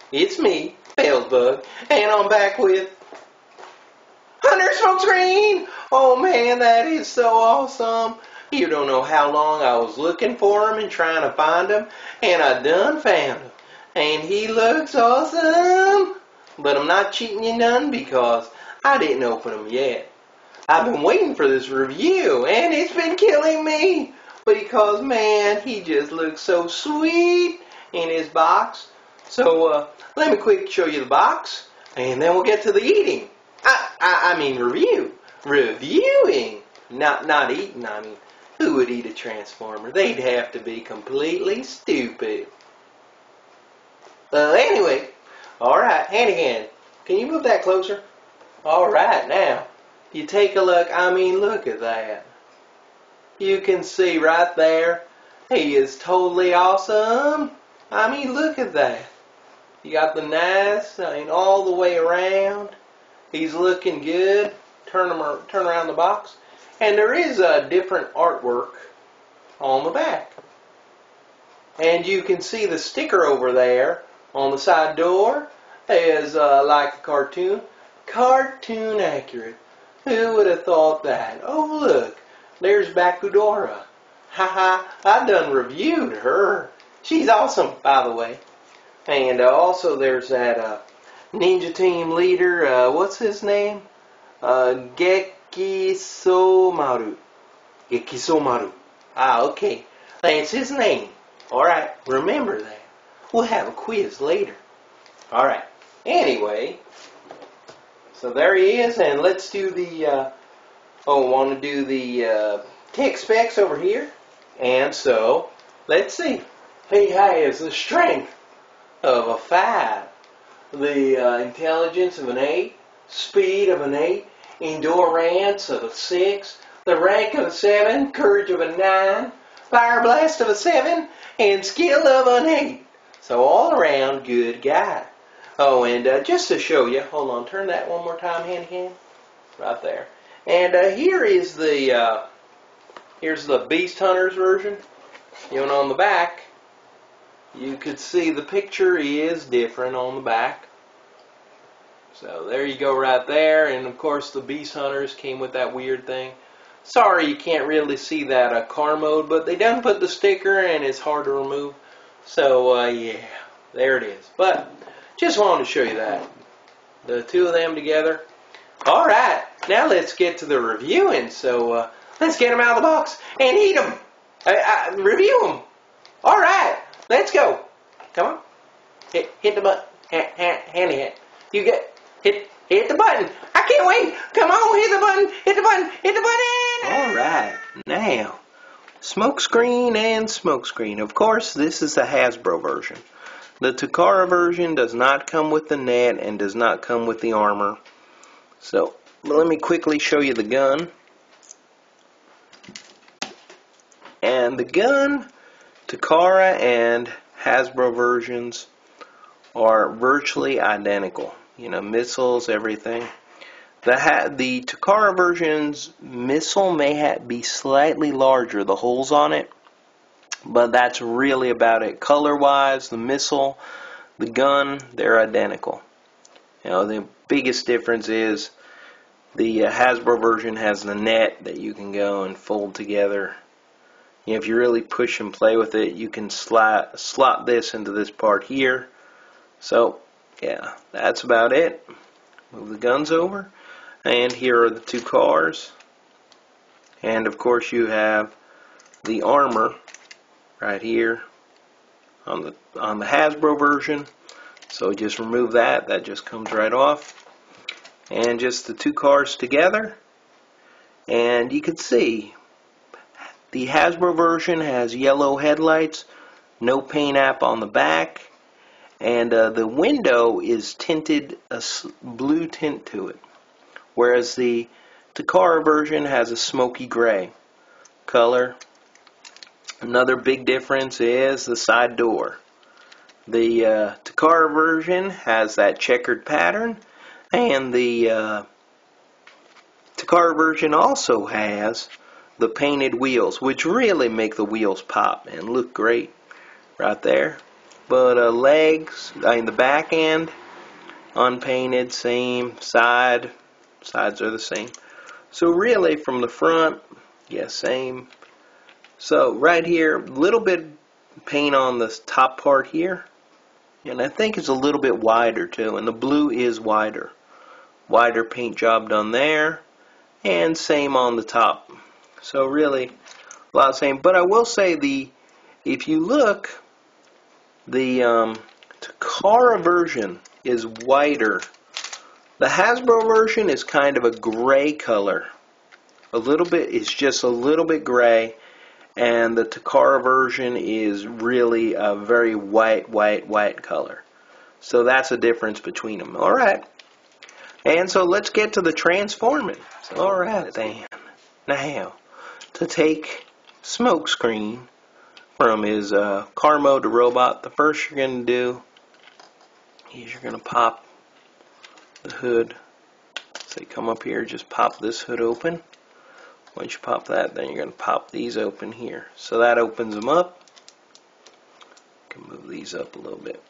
It's me, felzbug, and I'm back with Hunter Smokescreen! Oh man, that is so awesome! You don't know how long I was looking for him and trying to find him, and I done found him. And he looks awesome! But I'm not cheating you none because I didn't open him yet. I've been waiting for this review, and it's been killing me! Because, man, he just looks so sweet in his box. So, let me quick show you the box, and then we'll get to the eating. I mean review. Reviewing. Not eating. I mean, who would eat a Transformer? They'd have to be completely stupid. Anyway, alright, Handyman, can you move that closer? Alright, now, you take a look. I mean, look at that. You can see right there, he is totally awesome. I mean, look at that. You got the nice, all the way around. He's looking good. Turn around the box. And there is a different artwork on the back. And you can see the sticker over there on the side door is like a cartoon. Cartoon accurate. Who would have thought that? Oh, look. There's Bakudora. Haha, I've done reviewed her. She's awesome, by the way. And also there's that Ninja Team leader, what's his name? Gekisomaru. Gekisomaru. Ah, okay. That's his name. Alright, remember that. We'll have a quiz later. Alright, anyway. So there he is, and let's do the, want to do the tech specs over here. And so, let's see. He has the strength of a 5, the intelligence of an 8, speed of an 8, endurance of a 6, the rank of a 7, courage of a 9, fire blast of a 7, and skill of an 8. So all around good guy. Oh, and just to show you, hold on, turn that one more time, Handycam. Right there. And here is the here's the Beast Hunters version. You know, on the back, you could see the picture is different on the back. So there you go right there. And of course the Beast Hunters came with that weird thing. Sorry you can't really see that car mode, but they done put the sticker and it's hard to remove. So yeah, there it is. But just wanted to show you that. The two of them together. Alright, now let's get to the reviewing. So let's get them out of the box and eat them. Review them. Alright, let's go. Come on. Hit the button. Handy hit. You get hit the button. I can't wait. Come on, hit the button. Hit the button. Hit the button. Alright, now Smokescreen and Smokescreen. Of course, this is the Hasbro version. The Takara version does not come with the net and does not come with the armor. So, let me quickly show you the gun. And the gun, Takara and Hasbro versions are virtually identical. You know, missiles, everything. The Takara version's missile may be slightly larger, the holes on it. But that's really about it. Color-wise, the missile, the gun, they're identical. You know, the biggest difference is the Hasbro version has the net that you can go and fold together. You know, if you really push and play with it, you can slot this into this part here. So, yeah, that's about it. Move the guns over. And here are the two cars. And, of course, you have the armor right here on the Hasbro version. So just remove that. That just comes right off. And just the two cars together. And you can see the Hasbro version has yellow headlights, no paint app on the back, and the window is tinted a blue tint to it. Whereas the Takara version has a smoky gray color. Another big difference is the side door. The Takara version has that checkered pattern, and the Takara version also has the painted wheels, which really make the wheels pop and look great right there. But legs, in the back end, unpainted, same. Sides are the same. So really, from the front, yeah, same. So right here, a little bit paint on the top part here, and I think it's a little bit wider too. And the blue is wider. Wider paint job done there, and same on the top. So really, a lot the same. But I will say if you look, the Takara version is whiter. The Hasbro version is kind of a gray color. A little bit, it's just a little bit gray, and the Takara version is really a very white color. So that's the difference between them. All right. And so let's get to the transforming. All right, then. Now, to take Smokescreen from his car mode to robot, the first you're going to do is you're going to pop the hood. So you come up here, just pop this hood open. Once you pop that, then you're going to pop these open here. So that opens them up. You can move these up a little bit.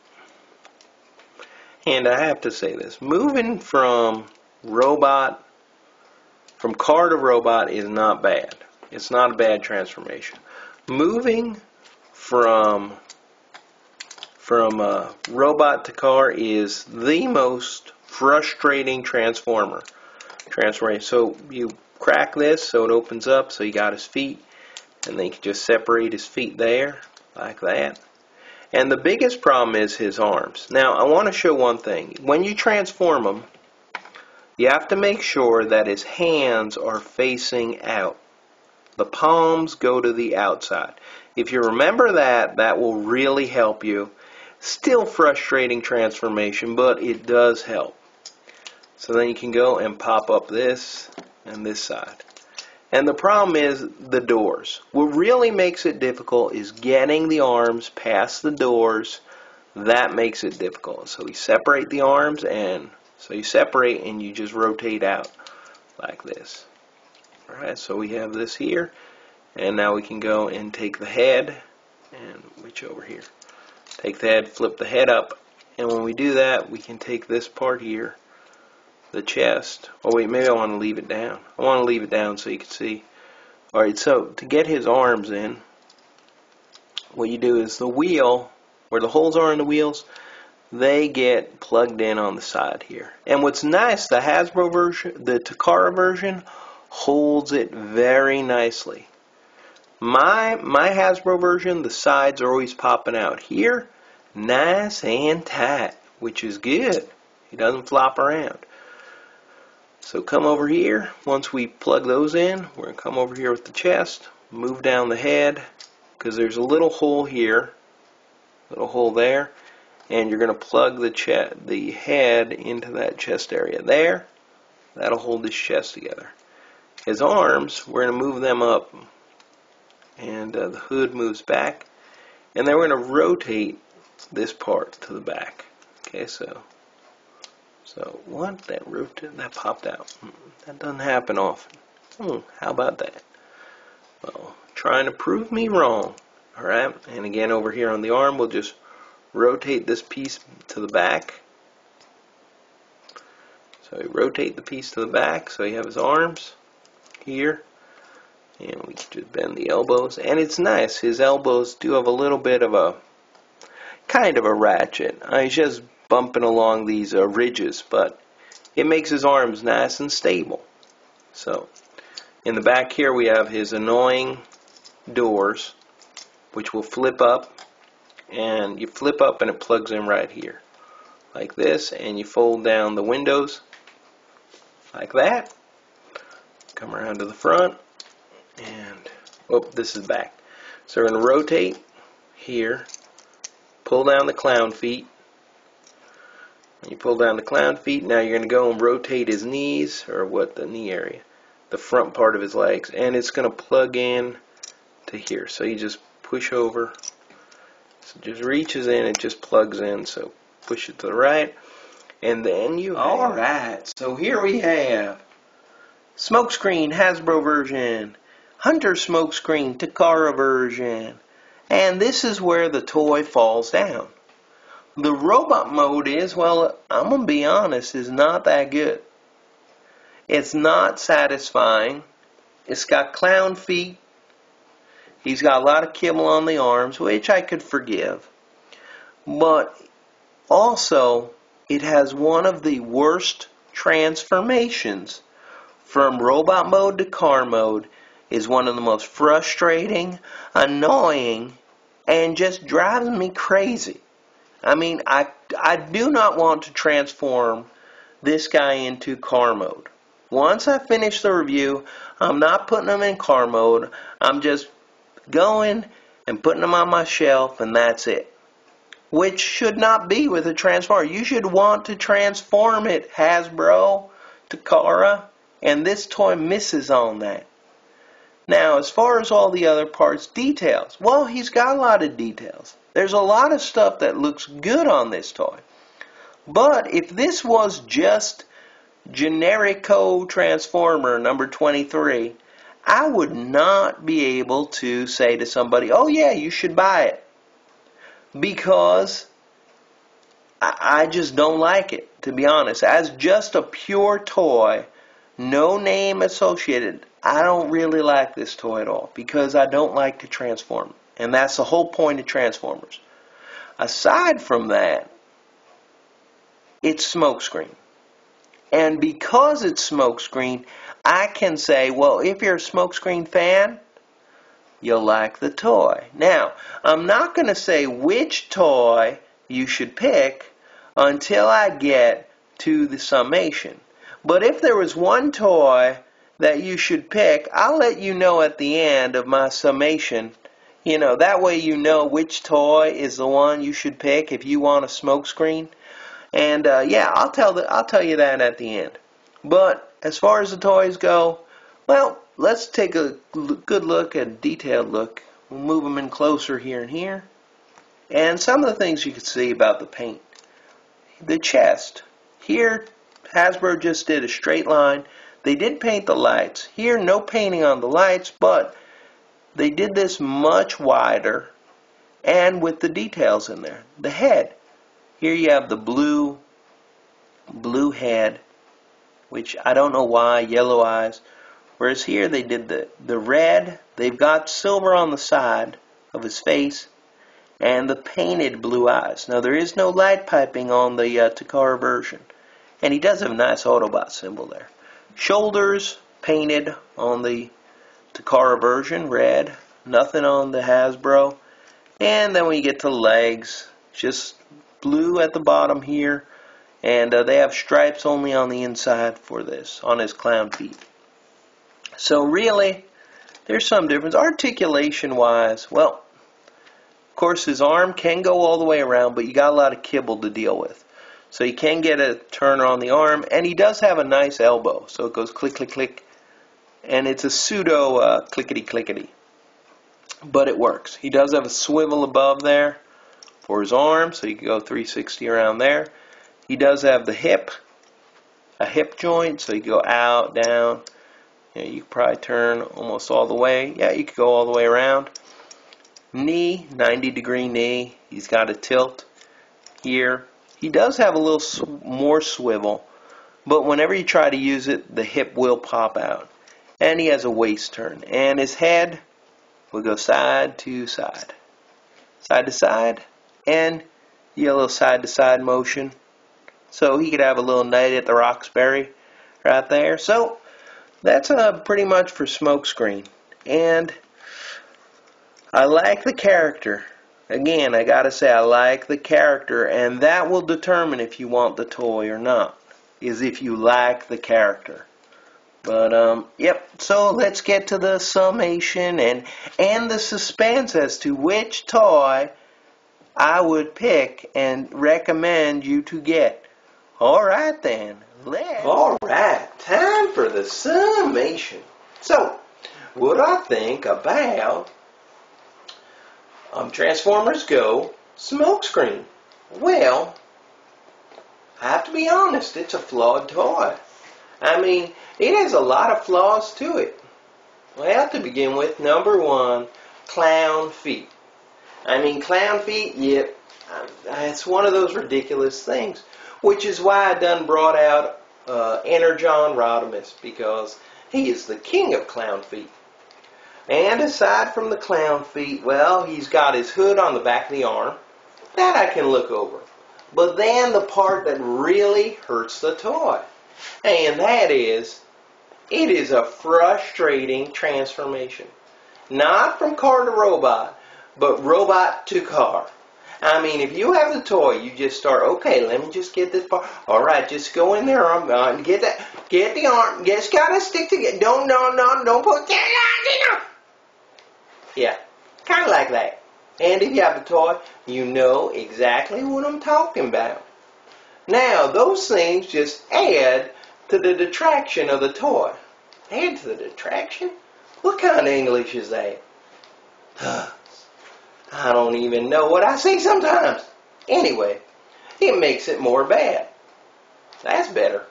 And I have to say this, moving from car to robot is not bad. It's not a bad transformation. Moving from robot to car is the most frustrating transformation. So you crack this so it opens up, so you got his feet, and then you can just separate his feet there like that. And the biggest problem is his arms. Now I want to show one thing. When you transform him, you have to make sure that his hands are facing out. The palms go to the outside. If you remember that, that will really help you. Still frustrating transformation, but it does help. So then you can go and pop up this and this side. And the problem is the doors. What really makes it difficult is getting the arms past the doors. That makes it difficult. So we separate the arms, and so you separate and you just rotate out like this. Alright, so we have this here, and now we can go and take the head, and which over here. Take the head, flip the head up, and when we do that, we can take this part here, the chest. Oh wait, maybe I want to leave it down. I want to leave it down so you can see. Alright, so to get his arms in, what you do is the wheel, where the holes are in the wheels, they get plugged in on the side here. And what's nice, the Hasbro version, the Takara version, holds it very nicely. My Hasbro version, the sides are always popping out here, nice and tight, which is good. It doesn't flop around. So come over here. Once we plug those in, we're going to come over here with the chest, move down the head, because there's a little hole here, little hole there, and you're going to plug the head into that chest area there. That'll hold his chest together. His arms, we're going to move them up, and the hood moves back, and then we're going to rotate this part to the back. Okay, so what? That popped out. That doesn't happen often. How about that? Well, trying to prove me wrong. Alright, and again over here on the arm, we'll just rotate this piece to the back. So we rotate the piece to the back, so you have his arms here, and we just bend the elbows, and it's nice. His elbows do have a little bit of a kind of a ratchet. He's just bumping along these ridges, but it makes his arms nice and stable. So in the back here we have his annoying doors, which will flip up, and you flip up and it plugs in right here like this, and you fold down the windows like that. Come around to the front, and this is back. So we're going to rotate here, pull down the clown feet. When you pull down the clown feet, now you're going to go and rotate his knees, or the knee area, the front part of his legs, and it's going to plug in to here. So you just push over, so it just reaches in, it just plugs in, so push it to the right, and then you have... Alright, so here we have Smokescreen Hasbro version, Hunter Smokescreen Takara version, and this is where the toy falls down. The robot mode is, well, I'm going to be honest, is not that good. It's not satisfying. It's got clown feet. He's got a lot of kibble on the arms, which I could forgive. But also, it has one of the worst transformations from robot mode to car mode. Is one of the most frustrating, annoying, and just drives me crazy. I mean, I do not want to transform this guy into car mode. Once I finish the review, I'm not putting him in car mode. I'm just going and putting him on my shelf, and that's it. Which should not be with a transformer. You should want to transform it, Hasbro, Takara, and this toy misses on that. Now, as far as all the other parts, details. Well, he's got a lot of details. There's a lot of stuff that looks good on this toy. But if this was just Generico Transformer number 23, I would not be able to say to somebody, oh yeah, you should buy it. Because I just don't like it, to be honest. As just a pure toy, no name associated, I don't really like this toy at all because I don't like to transform. And that's the whole point of Transformers. Aside from that, it's Smokescreen. And because it's Smokescreen, I can say, well, if you're a Smokescreen fan, you'll like the toy. Now, I'm not going to say which toy you should pick until I get to the summation. But if there was one toy that you should pick, I'll let you know at the end of my summation. You know, that way you know which toy is the one you should pick if you want a Smokescreen. And yeah, I'll tell you that at the end. But as far as the toys go, well, let's take a good look, a detailed look. We'll move them in closer here and here. And some of the things you can see about the paint. The chest. Here, Hasbro just did a straight line. They did paint the lights. Here, no painting on the lights, but they did this much wider and with the details in there. The head. Here you have the blue head, which I don't know why, yellow eyes. Whereas here they did the red. They've got silver on the side of his face and the painted blue eyes. Now there is no light piping on the Takara version. And he does have a nice Autobot symbol there. Shoulders painted on the Takara version, red. Nothing on the Hasbro. And then when you get to legs, just blue at the bottom here. And they have stripes only on the inside for this, on his clown feet. So really, there's some difference. Articulation-wise, well, of course his arm can go all the way around, but you got a lot of kibble to deal with. So you can get a turner on the arm, and he does have a nice elbow. So it goes click, click, click, and it's a pseudo clickety-clickety. But it works. He does have a swivel above there for his arm, so you can go 360 around there. He does have the hip, a hip joint, so you can go out, down. You know, you can probably turn almost all the way. Yeah, you could go all the way around. Knee, 90-degree knee. He's got a tilt here. He does have a little more swivel, but whenever you try to use it, the hip will pop out. And he has a waist turn. And his head will go side to side. Side to side. And you get a little side to side motion. So he could have a little Night at the Roxbury right there. So that's pretty much for Smokescreen. And I like the character. Again, I gotta say, I like the character, and that will determine if you want the toy or not, is if you like the character. But, yep, so let's get to the summation and the suspense as to which toy I would pick and recommend you to get. Alright then, Alright, time for the summation. So, what do I think about Transformers Go Smokescreen? Well, I have to be honest, it's a flawed toy. I mean, it has a lot of flaws to it. Well, to begin with, number one, clown feet. I mean, clown feet, yep, It's one of those ridiculous things, which is why I done brought out Energon Rodimus, because he is the king of clown feet. And aside from the clown feet, well, he's got his hood on the back of the arm. That I can look over. But then the part that really hurts the toy, and that is, it is a frustrating transformation. Not from car to robot, but robot to car. I mean, if you have the toy, you just start, okay, let me just get this part. All right, just go in there, arm, get the arm, just gotta stick together. Don't put that on. Yeah, kind of like that. And if you have a toy, you know exactly what I'm talking about. Now, those things just add to the detraction of the toy. Add to the detraction? What kind of English is that? I don't even know what I say sometimes. Anyway, it makes it more bad. That's better.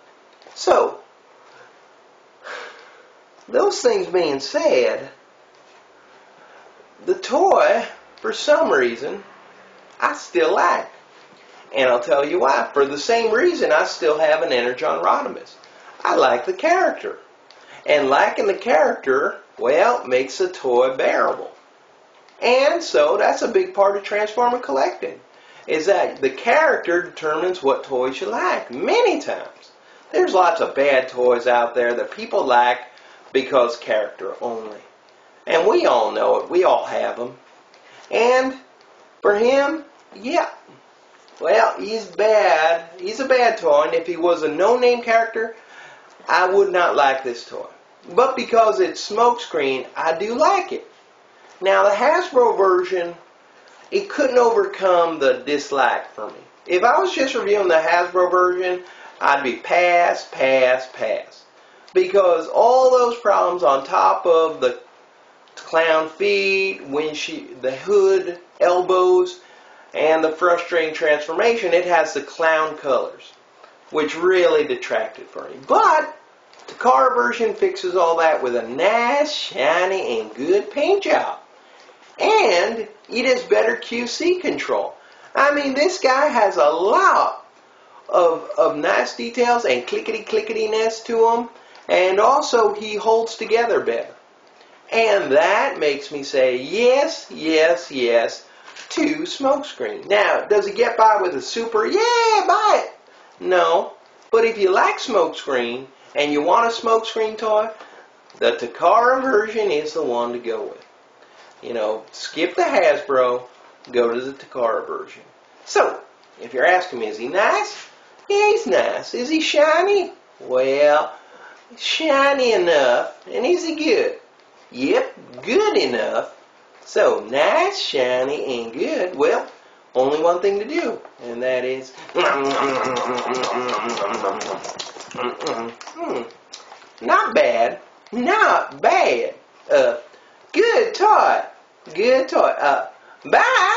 So, those things being said, the toy, for some reason, I still like. And I'll tell you why. For the same reason, I still have an Energon Rodimus. I like the character. And liking the character, well, makes the toy bearable. And so that's a big part of Transformer collecting, is that the character determines what toys you like. Many times. There's lots of bad toys out there that people like because character only. And we all know it. We all have them. And for him, yeah. Well, he's bad. He's a bad toy. And if he was a no-name character, I would not like this toy. But because it's Smokescreen, I do like it. Now, the Hasbro version, it couldn't overcome the dislike for me. If I was just reviewing the Hasbro version, I'd be pass. Because all those problems on top of the clown feet, the hood, elbows, and the frustrating transformation, it has the clown colors, which really detracted for me. But the Takara version fixes all that with a nice, shiny, and good paint job. And it has better QC control. I mean, this guy has a lot of nice details and clickety-clicketiness to him. And also, he holds together better. And that makes me say yes to Smokescreen. Now, does he get by with a super? Yeah, buy it. No. But if you like Smokescreen and you want a Smokescreen toy, the Takara version is the one to go with. You know, skip the Hasbro, go to the Takara version. So, if you're asking me, is he nice? Yeah, he's nice. Is he shiny? Well, shiny enough. And is he good? Yep, good enough. So, nice, shiny, and good. Well, only one thing to do, and that is not bad. Not bad. Good toy. Good toy. Bye.